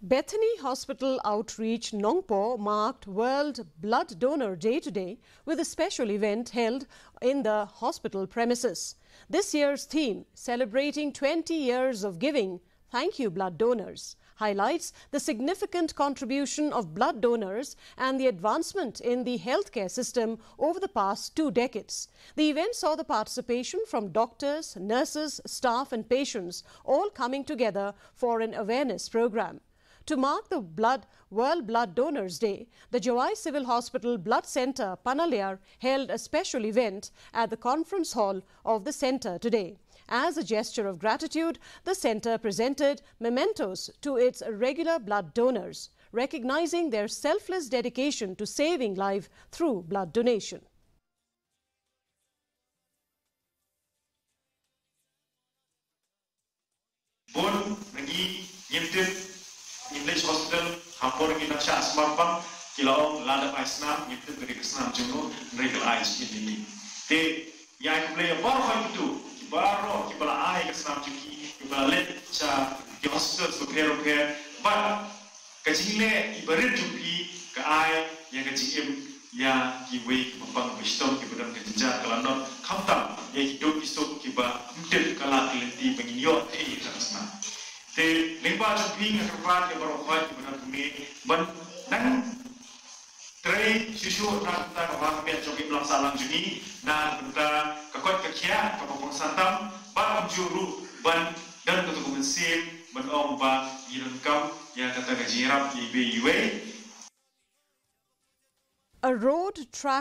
Bethany Hospital Outreach Nongpoh marked World Blood Donor Day today with a special event held in the hospital premises. This year's theme, celebrating 20 years of giving, Thank You Blood Donors, highlights the significant contribution of blood donors and the advancement in the healthcare system over the past 2 decades. The event saw the participation from doctors, nurses, staff and patients all coming together for an awareness program. To mark the World Blood Donors Day, the Jawai Civil Hospital Blood Centre, Panaliar, held a special event at the conference hall of the centre today. As a gesture of gratitude, the centre presented mementos to its regular blood donors, recognizing their selfless dedication to saving life through blood donation. English Hospital, Hampur kita syak smartphone, kilau lada isnam, itu beri kesenam jenu, regal ais ini. Te, yang play baru itu, baru kita ai kesenam cuki, kita let cha di hospital super repair, but kecilnya ibarat jumpi ke ai yang kecil ya kiwei mempang wisdom kibaran kejenjang kelanot kamtam yang hidup isuk kiba mungkin kalau kelenti penginyo kesenam. Te lingba jumpi yang kerpat yang berokoi kibaran bumi ban dan tray susu nak kita kawat pet joki belang salang juni na benda kakot kekia kapapung santam ban juru ban dan ketuk bensin ban om ba yirengkam yang kata gajirap ibe. A road traffic